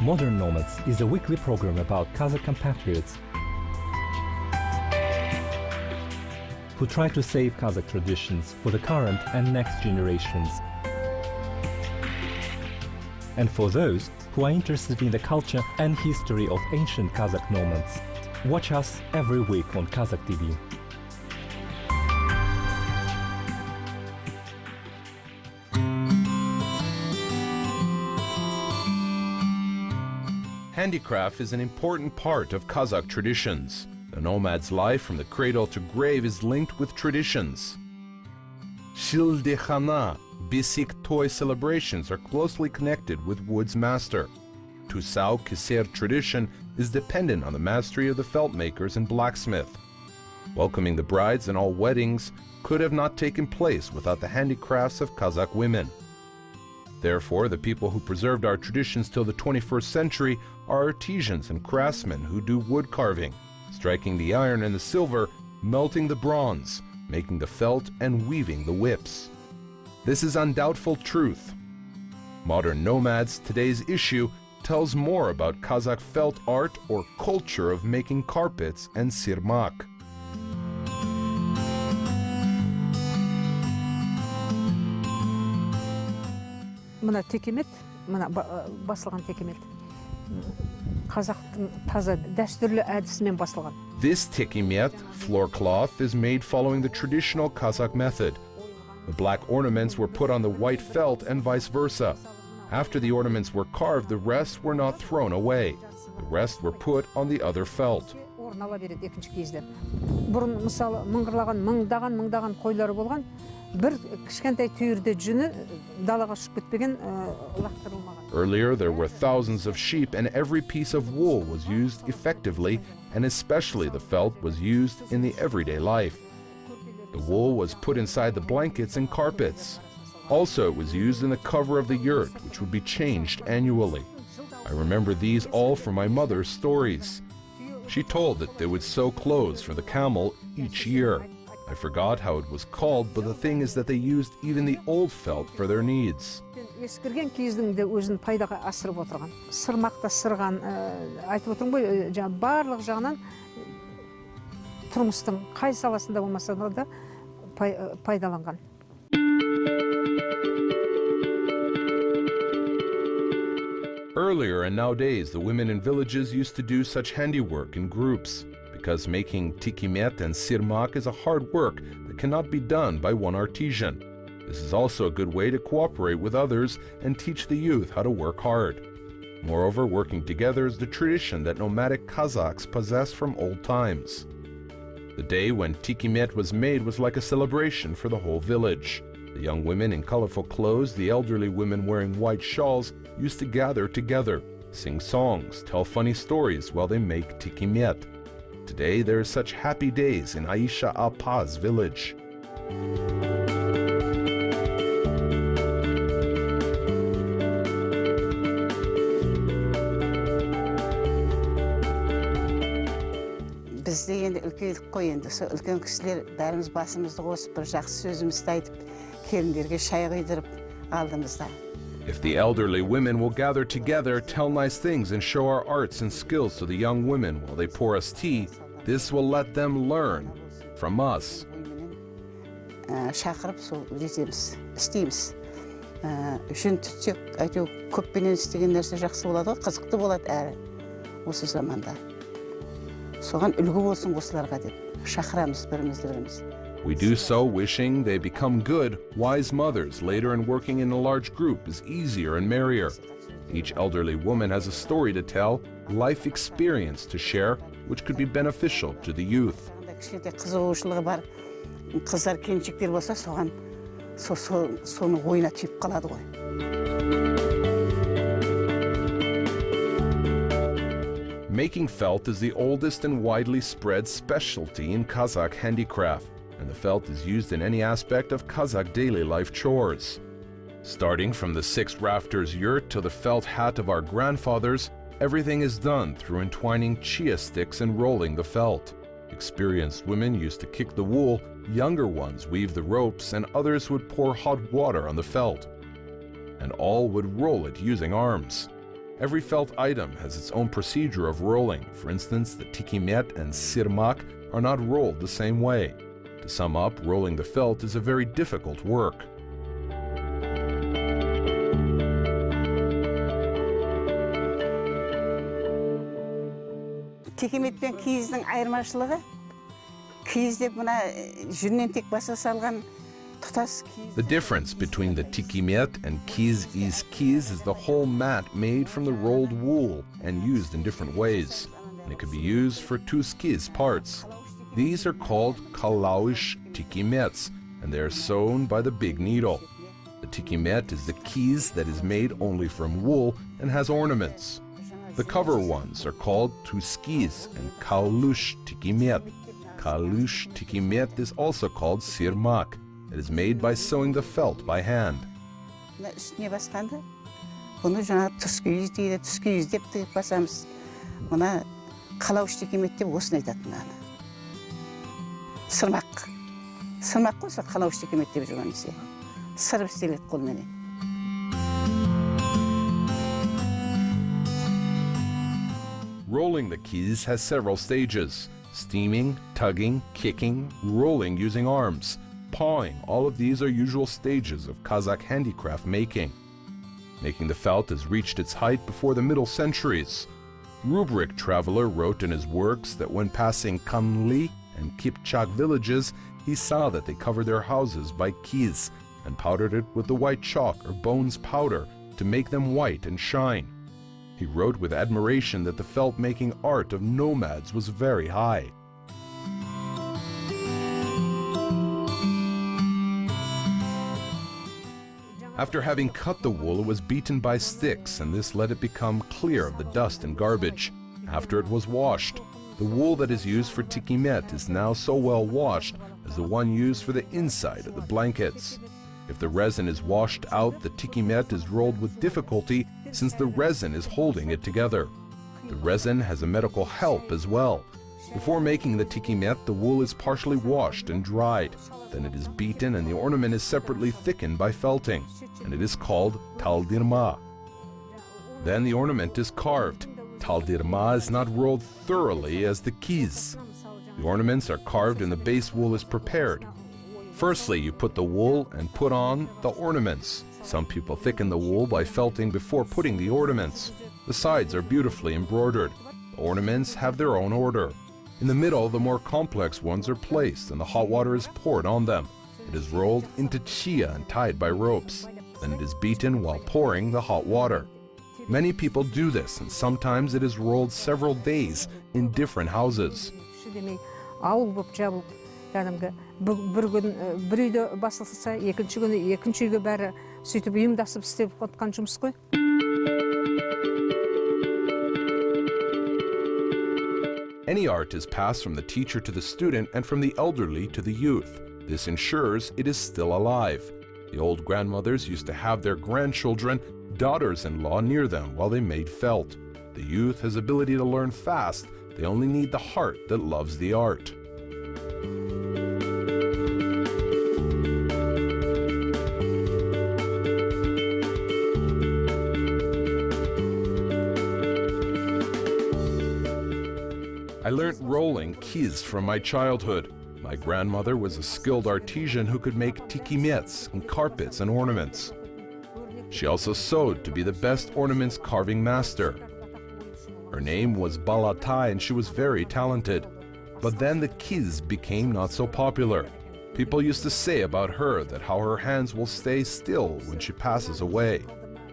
Modern Nomads is a weekly program about Kazakh compatriots who try to save Kazakh traditions for the current and next generations. And for those who are interested in the culture and history of ancient Kazakh nomads, watch us every week on Kazakh TV. Handicraft is an important part of Kazakh traditions. The nomad's life from the cradle to grave is linked with traditions. Shildehana, Bisik toy celebrations are closely connected with wood's master. Tusau Kiser tradition is dependent on the mastery of the felt makers and blacksmith. Welcoming the brides in all weddings could have not taken place without the handicrafts of Kazakh women. Therefore, the people who preserved our traditions till the 21st century are artisans and craftsmen who do wood carving, striking the iron and the silver, melting the bronze, making the felt and weaving the whips. This is undoubtful truth. Modern Nomads, today's issue, tells more about Kazakh felt art or culture of making carpets and sirmak. Мына текемет, мына басылған текемет. Қазақтың таза дәстүрлі әдісімен басылған. This tekimet, floor cloth, is made following the traditional Kazakh method. The black ornaments were put on the white felt and vice versa. After the ornaments were carved, the rest were not thrown away. The rest were put on the other felt. Орын ала береді екінші кезде. Бұрын мысалы мыңғырлаған мыңдаған қойлары болған, бір кішкентай түйірде жүні далаға шығып кетпеген лақтырылмаған. Earlier, there were thousands of sheep, and every piece of wool was used effectively, and especially the felt was used in the everyday life. The wool was put inside the blankets and carpets. Also, it was used in the cover of the yurt, which would be changed annually. I remember these all from my mother's stories. She told that they would sew clothes for the camel each year. I forgot how it was called, but the thing is that they used even the old felt for their needs. Ескірген киіздің де өзін пайдаға асырып отырған. Сырмақта сырған, айтып отырмын ғой, барлық жағынан тұрмыстың қай саласында болмаса да пайдаланған. Earlier and nowadays, the women in villages used to do such handiwork in groups, because making tikimet and sirmak is a hard work that cannot be done by one artisan. This is also a good way to cooperate with others and teach the youth how to work hard. Moreover, working together is the tradition that nomadic Kazakhs possess from old times. The day when tikimet was made was like a celebration for the whole village. The young women in colorful clothes, the elderly women wearing white shawls, used to gather together, sing songs, tell funny stories while they make tikimet. Today, there are such happy days in Aisha Apaz village. Бізде енді үлкейлік қой енді, сол үлкен кісілер бәріміз басымызды қосып, бір жақсы сөзімізді айтып, келіндерге шай құйдырып алдымызда. If the elderly women will gather together, tell nice things, and show our arts and skills to the young women while they pour us tea, this will let them learn from us. Шақырып сол жетеміз, істейміз. Үшін түтсек, әйтеу көппенен істеген нәрсе жақсы болады, қызықты болады әрі осы заманда. Соған үлгі болсын осыларға деп шақырамыз бірімізді. We do so wishing they become good, wise mothers later, and working in a large group is easier and merrier. Each elderly woman has a story to tell, life experience to share, which could be beneficial to the youth. Қызығушылығы бар қыздар келіншектер болса, соған соны ойына түйіп қалады ғой. Making felt is the oldest and widely spread specialty in Kazakh handicraft, and the felt is used in any aspect of Kazakh daily life chores. Starting from the 6 rafters yurt to the felt hat of our grandfathers, everything is done through entwining chia sticks and rolling the felt. Experienced women used to kick the wool, younger ones weave the ropes, and others would pour hot water on the felt. And all would roll it using arms. Every felt item has its own procedure of rolling. For instance, the tikimet and sirmak are not rolled the same way. To sum up, rolling the felt is a very difficult work. Текемет пен киіздің айырмашылығы, киізде мына жүннен тек баса салған тұтас киіз. The difference between the tikimet and kiz is the whole mat made from the rolled wool and used in different ways. And it can be used for two skiz parts. These are called kalauish tikimets, and they are sewn by the big needle. The tikimet is the kiz that is made only from wool and has ornaments. The cover ones are called tuskiz and kalush tikimet. Kalush tikimet is also called sirmak. It is made by sewing the felt by hand. Үстіне басқанды, бұны жаңа тұскүйіз дейді, тұскүйіз деп тігіп басамыз. Мұна қалауыш текемет деп осыны айтатын аны. Сырмақ. Сырмақ қойса қалауыш текемет деп жүргенімізде. Сырып істеледі қолменен. Rolling the keys has several stages: steaming, tugging, kicking, rolling using arms, pawing. All of these are usual stages of Kazakh handicraft making. Making the felt has reached its height before the Middle centuries. Rubrik traveler wrote in his works that when passing Kanli and Kipchak villages, he saw that they covered their houses by keys and powdered it with the white chalk or bones powder to make them white and shine. He wrote with admiration that the felt-making art of nomads was very high. After having cut the wool, it was beaten by sticks, and this let it become clear of the dust and garbage. After it was washed, the wool that is used for tikimet is now so well washed as the one used for the inside of the blankets. If the resin is washed out, the tikimet is rolled with difficulty since the resin is holding it together. The resin has a medical help as well. Before making the tikimet, the wool is partially washed and dried. Then it is beaten and the ornament is separately thickened by felting, and it is called taldirma. Then the ornament is carved. Taldirma is not rolled thoroughly as the keys. The ornaments are carved and the base wool is prepared. Firstly, you put the wool and put on the ornaments. Some people thicken the wool by felting before putting the ornaments. The sides are beautifully embroidered. The ornaments have their own order. In the middle, the more complex ones are placed and the hot water is poured on them. It is rolled into chia and tied by ropes. Then it is beaten while pouring the hot water. Many people do this, and sometimes it is rolled several days in different houses. Бір күн бір үйде басылса, екінші күні екінші үйге бәрі сөйтіп ұйымдасып істеп жатқан жұмыс қой. Any art is passed from the teacher to the student and from the elderly to the youth. This ensures it is still alive. The old grandmothers used to have their grandchildren, daughters-in-law, near them while they made felt. The youth has ability to learn fast. They only need the heart that loves the art. I learnt rolling keys from my childhood. My grandmother was a skilled artisan who could make tikimets and carpets and ornaments. She also sewed to be the best ornaments carving master. Her name was Balatai and she was very talented. But then the keys became not so popular. People used to say about her that how her hands will stay still when she passes away.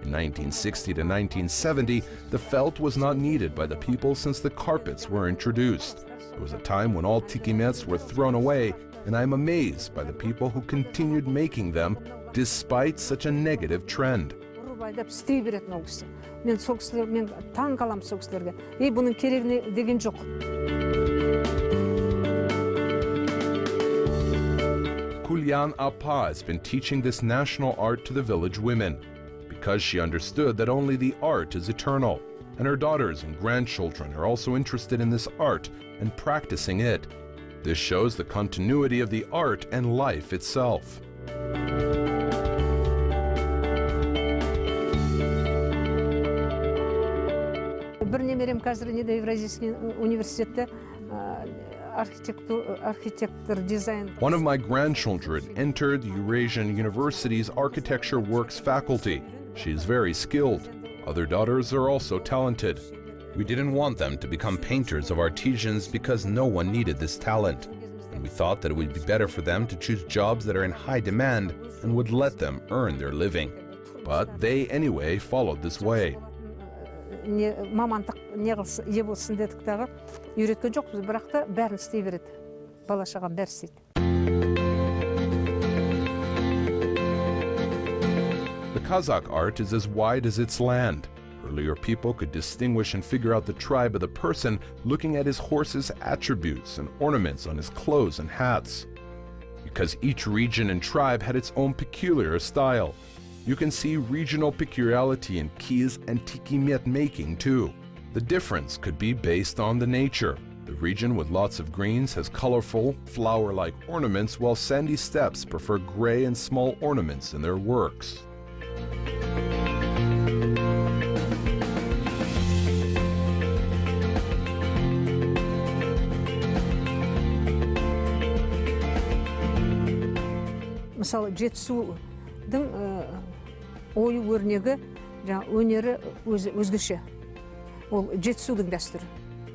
In 1960 to 1970, the felt was not needed by the people since the carpets were introduced. There was a time when all tikimets were thrown away, and I am amazed by the people who continued making them despite such a negative trend. Kulyan Apa has been teaching this national art to the village women, because she understood that only the art is eternal, and her daughters and grandchildren are also interested in this art and practicing it. This shows the continuity of the art and life itself. бір немерем қазір неде Евразийский университетте архитектор дизайн. One of my grandchildren entered the Eurasian University's Architecture Works faculty. She is very skilled. Other daughters are also talented. We didn't want them to become painters of artisans because no one needed this talent. And we thought that it would be better for them to choose jobs that are in high demand and would let them earn their living. But they anyway followed this way. Мамандық не қылсын, ие болсын дедік дағы, үйреткен жоқпыз, бірақ та бәрін істей береді. Бала шағам бәрі істейді. The Kazakh art is as wide as its land. Earlier people could distinguish and figure out the tribe of the person looking at his horse's attributes and ornaments on his clothes and hats. Because each region and tribe had its own peculiar style. You can see regional peculiarity in kiz and tikimet making too. The difference could be based on the nature. The region with lots of greens has colorful, flower-like ornaments, while sandy steppes prefer gray and small ornaments in their works. Мысалы, жетісудың ойы өрнегі, өнері өзгеше. Ол жетісудың дәстүрі.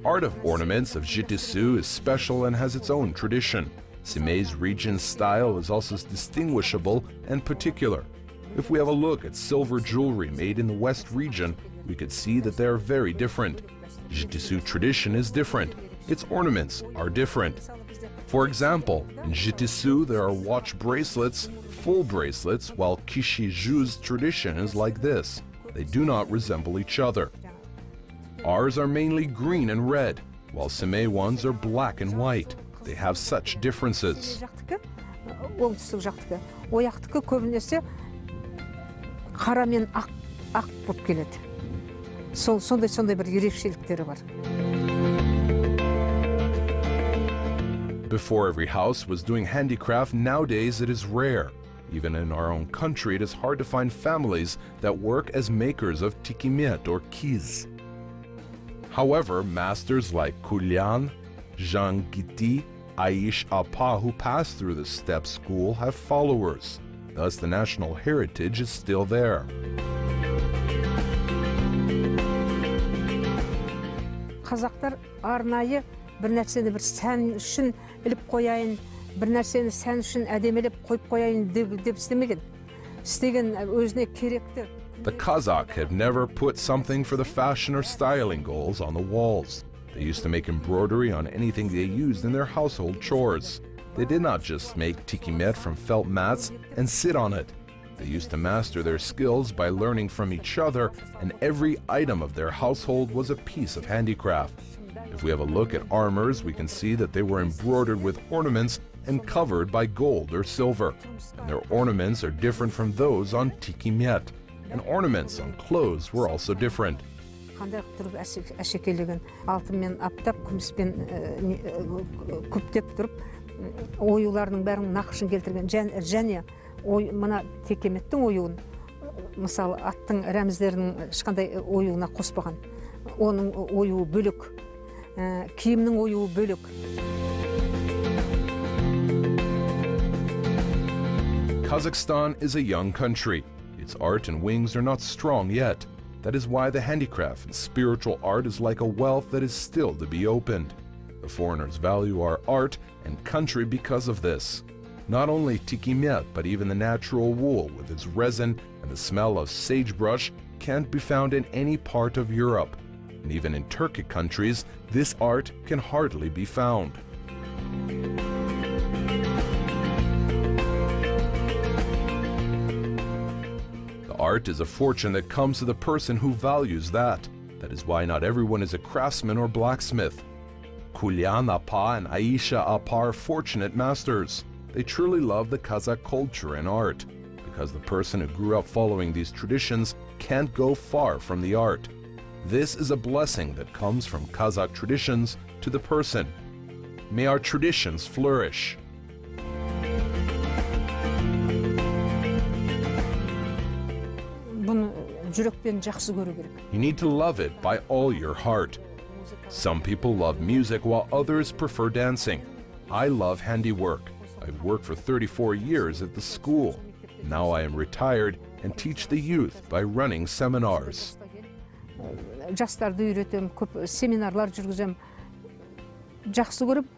Art of ornaments of Jitisu is special and has its own tradition. Semei's region's style is also distinguishable and particular. If we have a look at silver jewelry made in the West region, we could see that they are very different. Jitisu tradition is different. Its ornaments are different. For example, in Jitisu there are watch bracelets, full bracelets, while Kishiju's tradition is like this. They do not resemble each other. Ours are mainly green and red, while Semei ones are black and white. They have such differences. Оңтүстік жақтікі. Ояқтікі көбінесе қара мен ақ болып келеді. Сондай бір ерекшеліктері бар. Before every house was doing handicraft, nowadays it is rare. Even in our own country, it is hard to find families that work as makers of tikimet or kiz. However, masters like Kulyan, Jean Giti, Aish Apa, who passed through the step school, have followers. Thus, the national heritage is still there. Қазақтар арнайы бір нәрсені бір сән үшін іліп қояйын, бір нәрсені сән үшін әдемелеп қойып қояйын деп істемеген. Істеген өзіне керекті. The Kazakh have never put something for the fashion or styling goals on the walls. They used to make embroidery on anything they used in their household chores. They did not just make tikimet from felt mats and sit on it. They used to master their skills by learning from each other, and every item of their household was a piece of handicraft. If we have a look at armors, we can see that they were embroidered with ornaments and covered by gold or silver. And their ornaments are different from those on tikimet. And ornaments on clothes were also different. Қандай тұрып әшекейлеген алтынмен аптап, күміспен күптеп тұрып, оюларының бәрін нақышын келтірген. Және мына текеметтің оюын, мысалы аттың рәміздерінің ешқандай оюына қоспаған. Оның оюы бөлек, киімнің оюы бөлек. Kazakhstan is a young country. Its art and wings are not strong yet. That is why the handicraft and spiritual art is like a wealth that is still to be opened. The foreigners value our art and country because of this. Not only tikimet, but even the natural wool with its resin and the smell of sagebrush can't be found in any part of Europe. And even in Turkic countries, this art can hardly be found. Art is a fortune that comes to the person who values that. That is why not everyone is a craftsman or blacksmith. Kulyan Apa and Aisha Apa are fortunate masters. They truly love the Kazakh culture and art, because the person who grew up following these traditions can't go far from the art. This is a blessing that comes from Kazakh traditions to the person. May our traditions flourish. жүрекпен жақсы көру керек. You need to love it by all your heart. Some people love music while others prefer dancing. I love handiwork. I've worked for 34 years at the school. Now I am retired and teach the youth by running seminars. Жастарды үйретем, көп семинарлар жүргізем. Жақсы көріп,